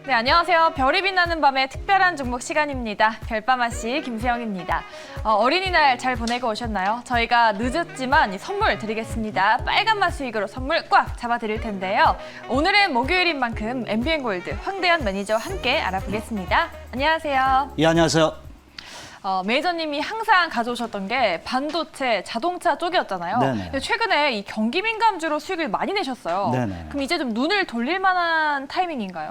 네, 안녕하세요. 별이 빛나는 밤의 특별한 종목 시간입니다. 별밤아씨 김세영입니다. 어린이날 잘 보내고 오셨나요? 저희가 늦었지만 선물 드리겠습니다. 빨간맛 수익으로 선물 꽉 잡아드릴 텐데요. 오늘은 목요일인 만큼 MBN골드 황대현 매니저와 함께 알아보겠습니다. 안녕하세요. 예, 안녕하세요. 매니저님이 항상 가져오셨던 게 반도체, 자동차 쪽이었잖아요. 네네. 근데 최근에 이 경기 민감주로 수익을 많이 내셨어요. 네네. 그럼 이제 좀 눈을 돌릴 만한 타이밍인가요?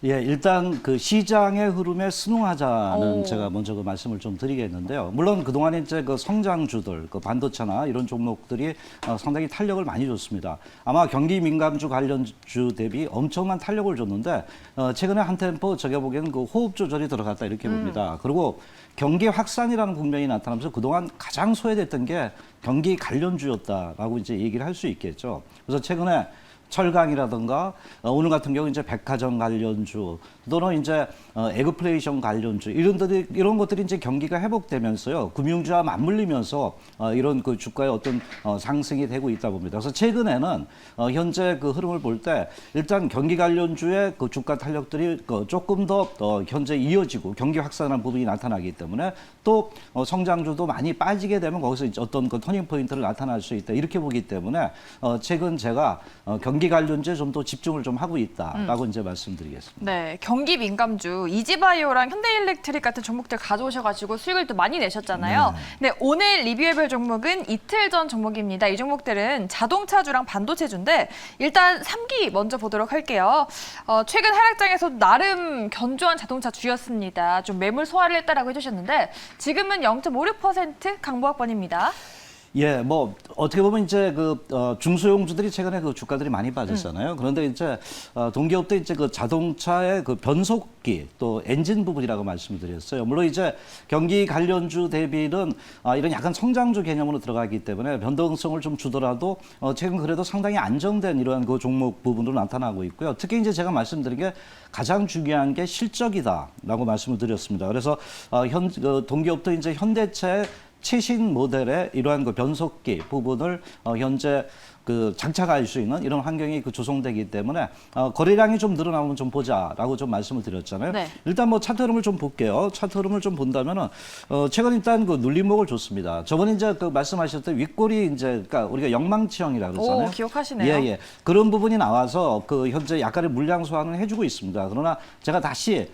예, 일단 그 시장의 흐름에 순응하자는 오. 제가 먼저 그 말씀을 좀 드리겠는데요. 물론 그동안에 이제 그 성장주들, 그 반도체나 이런 종목들이 상당히 탄력을 많이 줬습니다. 아마 경기 민감주 관련주 대비 엄청난 탄력을 줬는데 최근에 한 템포 제가 보기에는 그 호흡 조절이 들어갔다 이렇게 봅니다. 그리고 경기 확산이라는 국면이 나타나면서 그동안 가장 소외됐던 게 경기 관련주였다라고 이제 얘기를 할 수 있겠죠. 그래서 최근에 철강이라든가 오늘 같은 경우 이제 백화점 관련주 또는 이제 에그플레이션 관련주 이런 것들이 이제 경기가 회복되면서요 금융주와 맞물리면서 이런 그 주가의 어떤 상승이 되고 있다 봅니다. 그래서 최근에는 현재 그 흐름을 볼 때 일단 경기 관련주의 그 주가 탄력들이 조금 더 현재 이어지고 경기 확산하는 부분이 나타나기 때문에 또 성장주도 많이 빠지게 되면 거기서 이제 어떤 그 터닝 포인트를 나타날 수 있다 이렇게 보기 때문에 최근 제가 경기 관련주에 좀 더 집중을 좀 하고 있다라고 이제 말씀드리겠습니다. 네, 경기 민감주 이지바이오랑 현대일렉트릭 같은 종목들 가져오셔가지고 수익을 또 많이 내셨잖아요. 네, 오늘 리뷰해볼 종목은 이틀 전 종목입니다. 이 종목들은 자동차주랑 반도체주인데 일단 3기 먼저 보도록 할게요. 최근 하락장에서 나름 견조한 자동차 주였습니다. 좀 매물 소화를 했다라고 해주셨는데 지금은 0.56% 강보학번입니다. 예, 뭐 어떻게 보면 이제 그 중소형주들이 최근에 그 주가들이 많이 빠졌잖아요. 그런데 이제 동기업도 이제 그 자동차의 그 변속기 또 엔진 부분이라고 말씀을 드렸어요. 물론 이제 경기 관련주 대비는 이런 약간 성장주 개념으로 들어가기 때문에 변동성을 좀 주더라도 최근 그래도 상당히 안정된 이러한 그 종목 부분으로 나타나고 있고요. 특히 이제 제가 말씀드린 게 가장 중요한 게 실적이다라고 말씀을 드렸습니다. 그래서 동기업도 이제 현대차의 최신 모델의 이러한 그 변속기 부분을 현재 그 장착할 수 있는 이런 환경이 그 조성되기 때문에 거래량이 좀 늘어나면 좀 보자라고 좀 말씀을 드렸잖아요. 네. 일단 뭐 차트 흐름을 좀 볼게요. 차트 흐름을 좀 본다면은 최근 일단 그 눌림목을 줬습니다. 저번에 이제 그 말씀하셨던 윗골이 이제 그러니까 우리가 영망치형이라고 그러잖아요. 오, 기억하시네요. 예, 예. 그런 부분이 나와서 그 현재 약간의 물량 소화는 해주고 있습니다. 그러나 제가 다시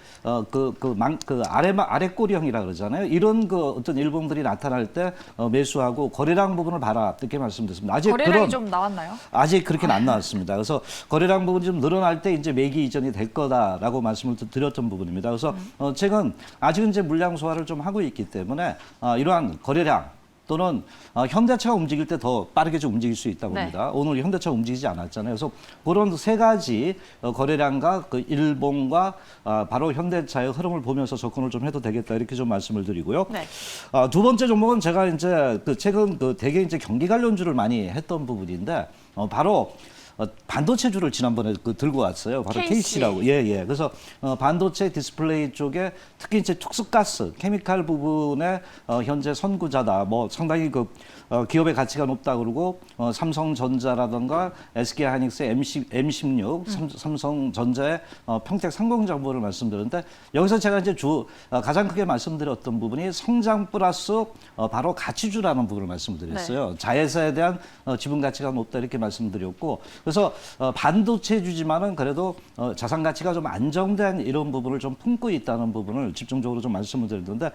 아래 꼬리형이라 그러잖아요. 이런 그 어떤 일봉들이 나타날 때 매수하고 거래량 부분을 봐라 이렇게 말씀드렸습니다. 아직 거래량이 좀 나왔나요? 아직 그렇게는 안 나왔습니다. 그래서 거래량 부분이 좀 늘어날 때 이제 매기 이전이 될 거다라고 말씀을 드렸던 부분입니다. 그래서 최근 아직은 이제 물량 소화를 좀 하고 있기 때문에 이러한 거래량 또는 현대차가 움직일 때 더 빠르게 좀 움직일 수 있다고 봅니다. 오늘 현대차 움직이지 않았잖아요. 그래서 그런 세 가지 거래량과 그 일봉과 바로 현대차의 흐름을 보면서 접근을 좀 해도 되겠다 이렇게 좀 말씀을 드리고요. 네. 두 번째 종목은 제가 이제 그 최근 그 되게 이제 경기 관련주를 많이 했던 부분인데 바로 반도체주를 지난번에 그 들고 왔어요. 바로 KC라고. 예, 예. 그래서 반도체 디스플레이 쪽에 특히 이제 특수가스, 케미칼 부분에 현재 선구자다. 뭐 상당히 그 기업의 가치가 높다 그러고 삼성전자라든가 SK하이닉스 M16, 삼성전자의 평택 상공 정보를 말씀드렸는데 여기서 제가 이제 가장 크게 말씀드렸던 부분이 성장 플러스 바로 가치주라는 부분을 말씀드렸어요. 네. 자회사에 대한 지분 가치가 높다 이렇게 말씀드렸고 그래서 반도체주지만은 그래도 자산 가치가 좀 안정된 이런 부분을 좀 품고 있다는 부분을 집중적으로 좀 말씀을 드렸는데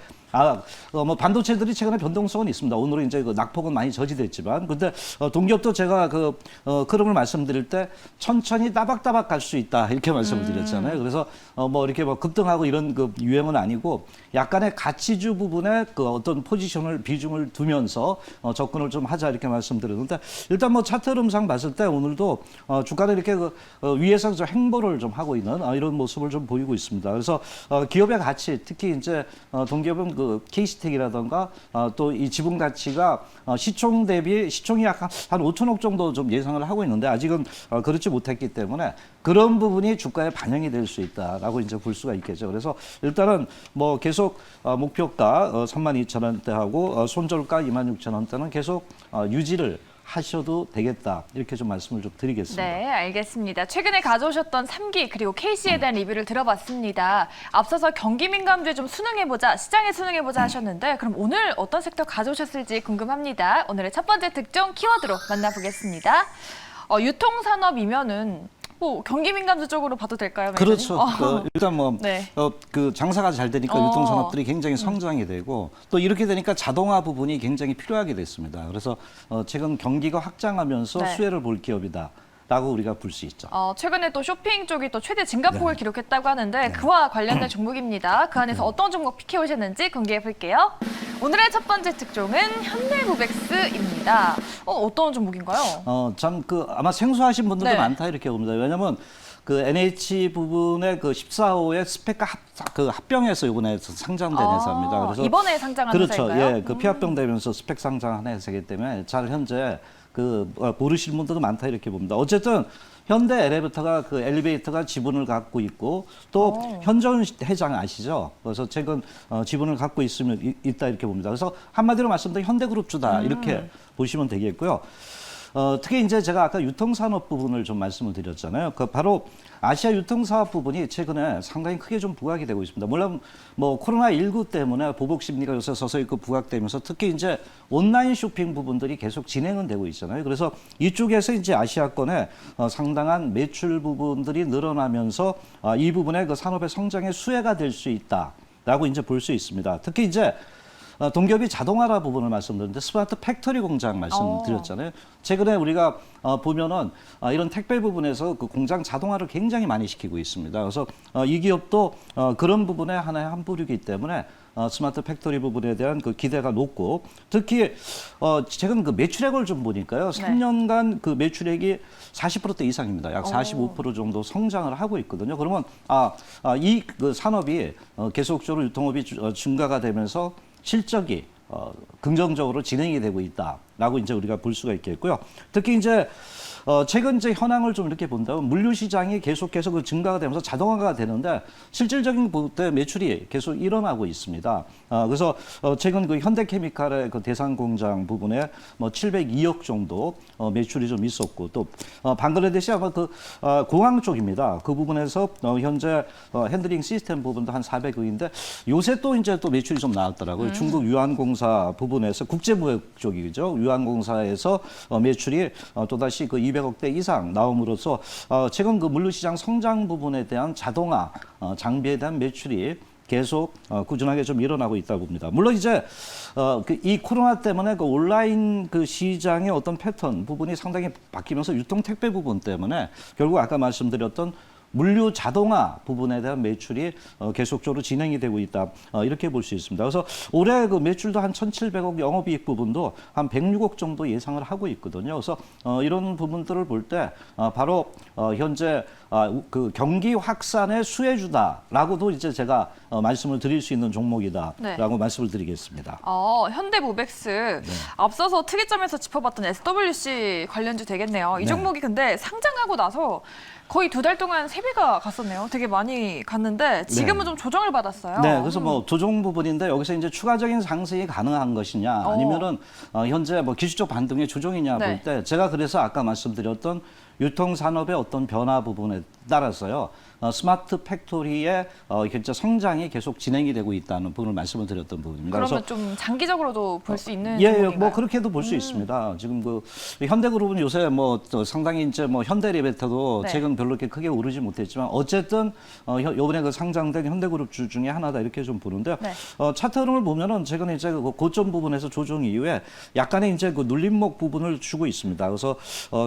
뭐 반도체들이 최근에 변동성은 있습니다. 오늘은 이제 그 낙폭은 많이 저지됐지만 근데 동기업도 제가 그 흐름을 말씀드릴 때 천천히 따박따박 갈 수 있다 이렇게 말씀을 드렸잖아요. 그래서 뭐 이렇게 뭐 급등하고 이런 그 유행은 아니고 약간의 가치주 부분에 그 어떤 포지션을 비중을 두면서 접근을 좀 하자 이렇게 말씀드렸는데 일단 뭐 차트 흐름상 봤을 때 오늘도 주가는 이렇게 위에서 좀 행보를 좀 하고 있는 이런 모습을 좀 보이고 있습니다. 그래서 기업의 가치, 특히 이제 동기업은 그 KC텍이라든가 또 이 지분 가치가 시총 대비 시총이 약간 한 5천억 정도 좀 예상을 하고 있는데 아직은 그렇지 못했기 때문에 그런 부분이 주가에 반영이 될 수 있다라고 이제 볼 수가 있겠죠. 그래서 일단은 뭐 계속 목표가 32,000원대하고 손절가 26,000원대는 계속 유지를 하셔도 되겠다. 이렇게 좀 말씀을 좀 드리겠습니다. 네, 알겠습니다. 최근에 가져오셨던 3기 그리고 KC에 대한 리뷰를 들어봤습니다. 앞서서 경기 민감주에 좀 순응해보자, 시장에 순응해보자 하셨는데 그럼 오늘 어떤 섹터 가져오셨을지 궁금합니다. 오늘의 첫 번째 특종 키워드로 만나보겠습니다. 유통산업이면은 뭐 경기 민감주 쪽으로 봐도 될까요? 매니저님? 그렇죠. 일단 뭐 네. 그 장사가 잘 되니까 유통산업들이 굉장히 성장이 되고 또 이렇게 되니까 자동화 부분이 굉장히 필요하게 됐습니다. 그래서 최근 경기가 확장하면서 네. 수혜를 볼 기업이다. 라고 우리가 볼 수 있죠. 최근에 또 쇼핑 쪽이 또 최대 증가폭을 기록했다고 하는데 그와 관련된 종목입니다. 그 안에서 어떤 종목 픽해 오셨는지 공개해 볼게요. 오늘의 첫 번째 특종은 현대고백스입니다. 어떤 종목인가요? 참 아마 생소하신 분들도 네. 많다 이렇게 봅니다. 왜냐하면 그 NH 부분의 그 14호의 스펙과 합병해서 이번에 상장된 회사입니다. 그래서 이번에 상장한 그렇죠. 회사인가요? 예, 그 피합병 되면서 스펙 상장한 회사이기 때문에 잘 현재 모르실 분들도 많다 이렇게 봅니다. 어쨌든 현대 엘리베이터가 엘리베이터가 지분을 갖고 있고 또 현전 회장 아시죠? 그래서 최근 지분을 갖고 있다 이렇게 봅니다. 그래서 한마디로 말씀드리면 현대그룹주다 이렇게 보시면 되겠고요. 특히 이제 제가 아까 유통산업 부분을 좀 말씀을 드렸잖아요. 바로 아시아 유통사업 부분이 최근에 상당히 크게 좀 부각이 되고 있습니다. 물론 뭐 코로나19 때문에 보복 심리가 요새 서서히 부각되면서 특히 이제 온라인 쇼핑 부분들이 계속 진행은 되고 있잖아요. 그래서 이쪽에서 이제 아시아권에 상당한 매출 부분들이 늘어나면서 이 부분의 그 산업의 성장의 수혜가 될 수 있다라고 이제 볼 수 있습니다. 특히 이제 동기업이 자동화라 부분을 말씀드렸는데 스마트 팩토리 공장 말씀드렸잖아요. 최근에 우리가 보면은 이런 택배 부분에서 그 공장 자동화를 굉장히 많이 시키고 있습니다. 그래서 이 기업도 그런 부분에 하나의 한 부류이기 때문에 스마트 팩토리 부분에 대한 그 기대가 높고 특히 최근 그 매출액을 좀 보니까요. 3년간 그 매출액이 40%대 이상입니다. 약 45% 정도 성장을 하고 있거든요. 그러면 이 그 산업이 계속적으로 유통업이 증가가 되면서 실적이 긍정적으로 진행이 되고 있다라고 이제 우리가 볼 수가 있겠고요. 특히 이제 최근 이제 현황을 좀 이렇게 본다면 물류 시장이 계속해서 그 증가가 되면서 자동화가 되는데 실질적인 때 매출이 계속 일어나고 있습니다. 그래서 최근 그 현대케미칼의 그 대상 공장 부분에 뭐 702억 정도 매출이 좀 있었고 또 방글라데시 아마 그 공항 쪽입니다. 그 부분에서 현재 핸들링 시스템 부분도 한 400억인데 요새 또 이제 또 매출이 좀 나왔더라고요. 중국 유한공사 부분에서 국제무역 쪽이죠. 유한공사에서 매출이 또다시 그 200억대 이상 나옴으로써 최근 그 물류시장 성장 부분에 대한 자동화 장비에 대한 매출이 계속 꾸준하게 좀 일어나고 있다고 봅니다. 물론 이제 이 코로나 때문에 그 온라인 그 시장의 어떤 패턴 부분이 상당히 바뀌면서 유통 택배 부분 때문에 결국 아까 말씀드렸던 물류 자동화 부분에 대한 매출이 계속적으로 진행이 되고 있다. 이렇게 볼 수 있습니다. 그래서 올해 그 매출도 한 1,700억, 영업이익 부분도 한 106억 정도 예상을 하고 있거든요. 그래서 이런 부분들을 볼 때 바로 현재 그 경기 확산의 수혜주다라고도 이제 제가 말씀을 드릴 수 있는 종목이다라고 말씀을 드리겠습니다. 현대모백스 앞서서 특이점에서 짚어봤던 SWC 관련주 되겠네요. 이 종목이 근데 상장하고 나서 거의 2달 동안 3배가 갔었네요. 되게 많이 갔는데 지금은 좀 조정을 받았어요. 네, 그래서 뭐 조정 부분인데 여기서 이제 추가적인 상승이 가능한 것이냐 아니면은 현재 뭐 기술적 반등의 조정이냐 볼 때 제가 그래서 아까 말씀드렸던 유통산업의 어떤 변화 부분에 따라서요. 스마트 팩토리의 현재 성장이 계속 진행이 되고 있다는 부분을 말씀을 드렸던 부분입니다. 그러면 좀 장기적으로도 볼 수 있는 예, 종목인가요? 뭐 그렇게도 볼 수 있습니다. 지금 그 현대그룹은 요새 뭐 상당히 이제 뭐 현대리베터도 최근 별로 이렇게 크게 오르지 못했지만 어쨌든 이번에 그 상장된 현대그룹 주 중에 하나다 이렇게 좀 보는데 차트 흐름을 보면은 최근 이제 그 고점 부분에서 조정 이후에 약간의 이제 그 눌림목 부분을 주고 있습니다. 그래서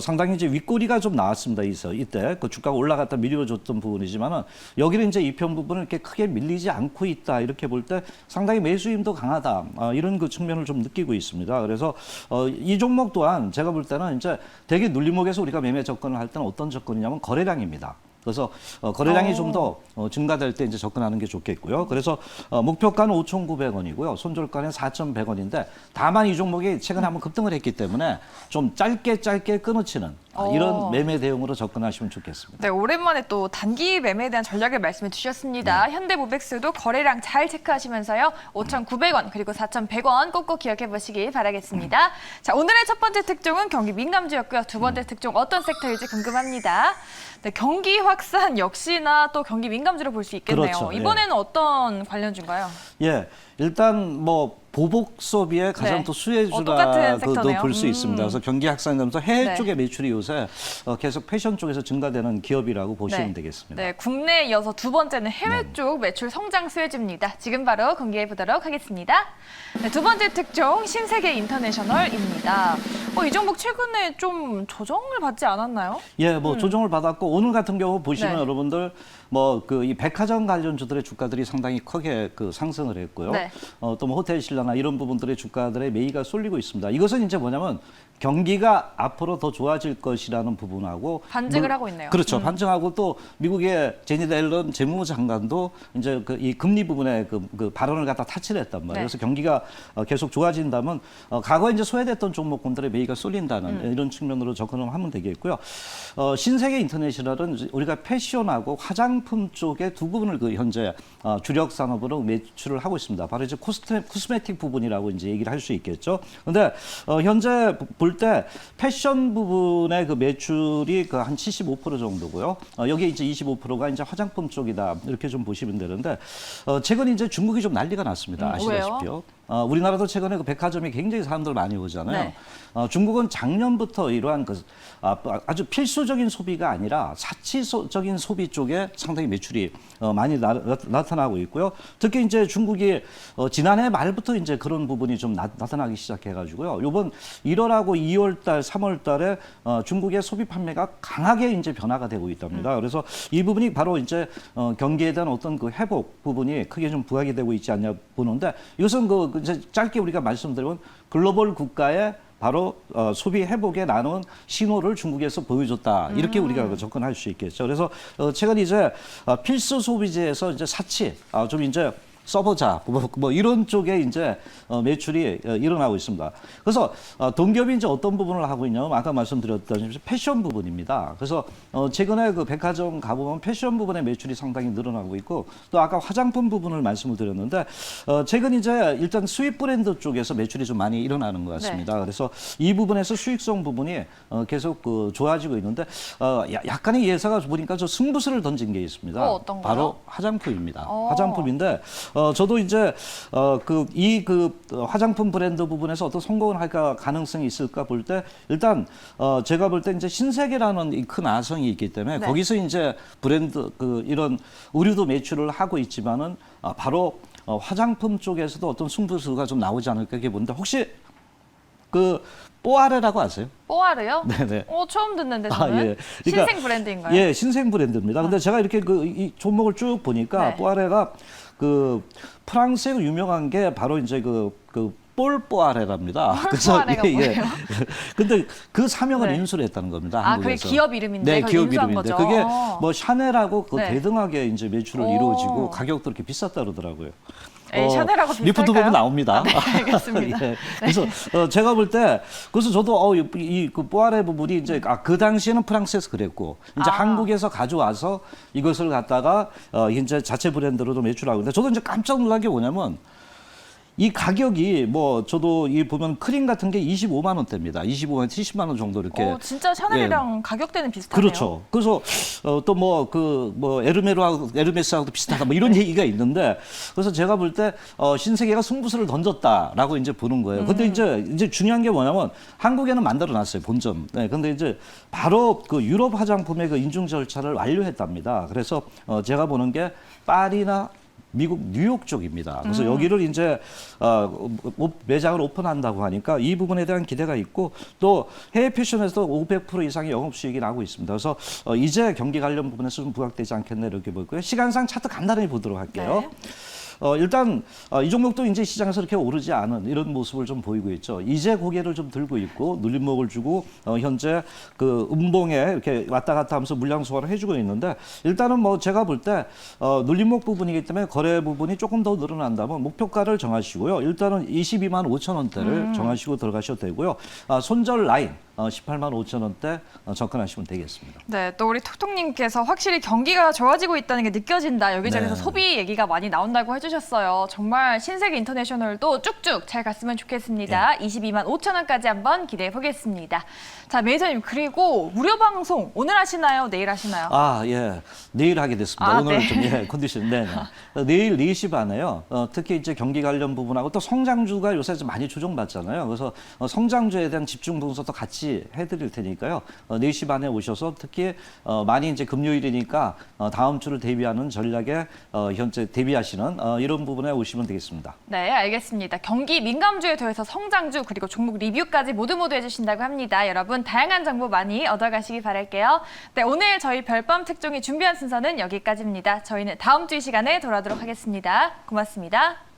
상당히 이제 윗꼬리가 좀 나왔습니다. 이때 그 주가가 올라갔다 밀려줬던 부분이지만은 여기는 이제 이편 부분을 이렇게 크게 밀리지 않고 있다 이렇게 볼 때 상당히 매수 힘도 강하다 이런 그 측면을 좀 느끼고 있습니다. 그래서 이 종목 또한 제가 볼 때는 이제 대개 눌림목에서 우리가 매매 접근을 할 때는 어떤 접근이냐면 거래량입니다. 그래서 거래량이 좀 더 증가될 때 이제 접근하는 게 좋겠고요. 그래서 목표가는 5,900원이고요. 손절가는 4,100원인데 다만 이 종목이 최근에 한번 급등을 했기 때문에 좀 짧게 끊어치는 이런 매매 대응으로 접근하시면 좋겠습니다. 네, 오랜만에 또 단기 매매에 대한 전략을 말씀해 주셨습니다. 현대모백스도 거래량 잘 체크하시면서요. 5,900원 그리고 4,100원 꼭꼭 기억해 보시기 바라겠습니다. 자, 오늘의 첫 번째 특종은 경기 민감주였고요. 두 번째 특종 어떤 섹터일지 궁금합니다. 네, 경기 확산 역시나 또 경기 민감주로 볼 수 있겠네요. 그렇죠. 이번에는 어떤 관련주인가요? 예, 일단 뭐 보복 소비의 가장 네. 또 똑같은 수혜주라고도 sek터네요. 볼 수 있습니다. 그래서 경기 확산되면서 해외 네. 쪽의 매출이 요새 계속 패션 쪽에서 증가되는 기업이라고 보시면 되겠습니다. 네, 국내에 이어서 두 번째는 해외 네. 쪽 매출 성장 수혜주입니다. 지금 바로 공개해 보도록 하겠습니다. 네, 두 번째 특종 신세계 인터내셔널입니다. 이 종목 최근에 좀 조정을 받지 않았나요? 예, 뭐 조정을 받았고 오늘 같은 경우 보시면 네. 여러분들 뭐 그 이 백화점 관련주들의 주가들이 상당히 크게 그 상승을 했고요. 네. 또 뭐 호텔 신라나 이런 부분들의 주가들의 매기가 쏠리고 있습니다. 이것은 이제 뭐냐면 경기가 앞으로 더 좋아질 것이라는 부분하고 반증을 하고 있네요. 그렇죠. 반증하고 또 미국의 제니드 앨런 재무부 장관도 이제 그 이 금리 부분에 그 발언을 갖다 타치를 했단 말이에요. 네. 그래서 경기가 계속 좋아진다면 과거에 이제 소외됐던 종목군들의 매기가 쏠린다는 이런 측면으로 접근을 하면 되겠고요. 신세계 인터내셔널은 우리가 패션하고 화장품 쪽의 두 부분을 그 현재 주력 산업으로 매출을 하고 있습니다. 바로 이제 코스메틱 부분이라고 이제 얘기를 할 수 있겠죠. 그런데 현재 볼 때 패션 부분의 그 매출이 그 한 75% 정도고요. 여기에 이제 25%가 이제 화장품 쪽이다 이렇게 좀 보시면 되는데 최근 이제 중국이 좀 난리가 났습니다. 아시다시피요. 우리나라도 최근에 그 백화점이 굉장히 사람들 많이 오잖아요. 네. 중국은 작년부터 이러한 그 아주 필수적인 소비가 아니라 사치적인 소비 쪽에 상당히 매출이 많이 나타나고 있고요. 특히 이제 중국이 지난해 말부터 이제 그런 부분이 좀 나타나기 시작해가지고요. 이번 1월하고 2월달, 3월달에 중국의 소비 판매가 강하게 이제 변화가 되고 있답니다. 그래서 이 부분이 바로 이제 경기에 대한 어떤 그 회복 부분이 크게 좀 부각이 되고 있지 않냐 보는데 이것은 그 이제 짧게 우리가 말씀드리면 글로벌 국가의 바로 소비 회복에 나눈 신호를 중국에서 보여줬다 이렇게 우리가 접근할 수 있겠죠. 그래서 최근 이제 필수 소비재에서 이제 사치 좀 이제 써보자 뭐 이런 쪽에 이제 매출이 일어나고 있습니다. 그래서 동기업이 이제 어떤 부분을 하고 있냐면 아까 말씀드렸다시피 패션 부분입니다. 그래서 최근에 그 백화점 가보면 패션 부분의 매출이 상당히 늘어나고 있고 또 아까 화장품 부분을 말씀을 드렸는데 최근 이제 일단 수입 브랜드 쪽에서 매출이 좀 많이 일어나는 것 같습니다. 네. 그래서 이 부분에서 수익성 부분이 계속 그 좋아지고 있는데 약간의 예사가 보니까 저 승부수를 던진 게 있습니다. 어떤 거요? 바로 화장품입니다. 화장품인데 저도 이제 그 화장품 브랜드 부분에서 어떤 성공을 할까 가능성이 있을까 볼 때 일단 제가 볼 때 이제 신세계라는 이 큰 아성이 있기 때문에 네. 거기서 이제 브랜드 이런 의류도 매출을 하고 있지만은 바로 화장품 쪽에서도 어떤 승부수가 좀 나오지 않을까 이렇게 보는데 혹시 그 뽀아레라고 아세요? 뽀아르요? 네네. 처음 듣는데 저는. 예. 그러니까, 신생 브랜드인가요? 예, 신생 브랜드입니다. 근데 제가 이렇게 이 종목을 쭉 보니까 네. 뽀아레가 그 프랑스에 유명한 게 바로 이제 그 폴뽀아레랍니다. 폴뽀아레가 뭐예요? 근데 그 사명을 네. 인수를 했다는 겁니다. 그게 한국에서. 기업 이름인데 네, 그걸 기업 인수한 이름인데 거죠. 그게 뭐 샤넬하고 그 네. 대등하게 이제 매출을 오. 이루어지고 가격도 이렇게 비쌌다 그러더라고요. 에이, 샤넬하고 비슷할까요? 리포트 보면 나옵니다. 네, 알겠습니다. 예. 그래서 제가 볼 때 그래서 저도 그 뽀아레 부분이 이제 그 당시에는 프랑스에서 그랬고 이제 한국에서 가져와서 이것을 갖다가 이제 자체 브랜드로도 매출하고 근데 저도 이제 깜짝 놀란 게 뭐냐면 이 가격이 뭐 저도 이 보면 크림 같은 게 25만 원대입니다. 25만 70만 원 정도 이렇게. 진짜 샤넬이랑 가격대는 비슷하네요. 그렇죠. 그래서 또 뭐 에르메스하고도 비슷하다 뭐 이런 얘기가 있는데 그래서 제가 볼 때 신세계가 승부수를 던졌다라고 이제 보는 거예요. 근데 이제 중요한 게 뭐냐면 한국에는 만들어 놨어요 본점. 네, 근데 이제 바로 그 유럽 화장품의 그 인증 절차를 완료했답니다. 그래서 제가 보는 게 파리나 미국 뉴욕 쪽입니다. 그래서 여기를 이제 매장을 오픈한다고 하니까 이 부분에 대한 기대가 있고 또 해외 패션에서도 500% 이상의 영업 수익이 나고 있습니다. 그래서 이제 경기 관련 부분에서 좀 부각되지 않겠나 이렇게 보고요. 시간상 차트 간단히 보도록 할게요. 네. 일단 이 종목도 이제 시장에서 이렇게 오르지 않은 이런 모습을 좀 보이고 있죠. 이제 고개를 좀 들고 있고 눌림목을 주고 현재 그 음봉에 이렇게 왔다 갔다 하면서 물량 소화를 해주고 있는데 일단은 뭐 제가 볼 때 눌림목 부분이기 때문에 거래 부분이 조금 더 늘어난다면 목표가를 정하시고요. 일단은 22만 5천 원대를 정하시고 들어가셔도 되고요. 손절 라인 18만 5천 원대 접근하시면 되겠습니다. 네, 또 우리 톡톡님께서 확실히 경기가 좋아지고 있다는 게 느껴진다. 여기저기서 네. 소비 얘기가 많이 나온다고 해주셨어요. 정말 신세계 인터내셔널도 쭉쭉 잘 갔으면 좋겠습니다. 22만 5천 원까지 한번 기대해 보겠습니다. 자, 매니저님 그리고 무료 방송 오늘 하시나요? 내일 하시나요? 예. 내일 하게 됐습니다. 오늘 네. 좀 컨디션. 네. 내일 4시 반에요. 특히 이제 경기 관련 부분하고 또 성장주가 요새 좀 많이 조정받잖아요. 그래서 성장주에 대한 집중 분석도 같이 해드릴 테니까요. 4시 반에 오셔서 특히 많이 이제 금요일이니까 다음 주를 대비하는 전략에 현재 대비하시는 이런 부분에 오시면 되겠습니다. 네, 알겠습니다. 경기 민감주에 더해서 성장주 그리고 종목 리뷰까지 모두 해주신다고 합니다. 여러분 다양한 정보 많이 얻어가시기 바랄게요. 네, 오늘 저희 별밤 특종이 준비한 순서는 여기까지입니다. 저희는 다음 주 이 시간에 돌아오도록 하겠습니다. 고맙습니다.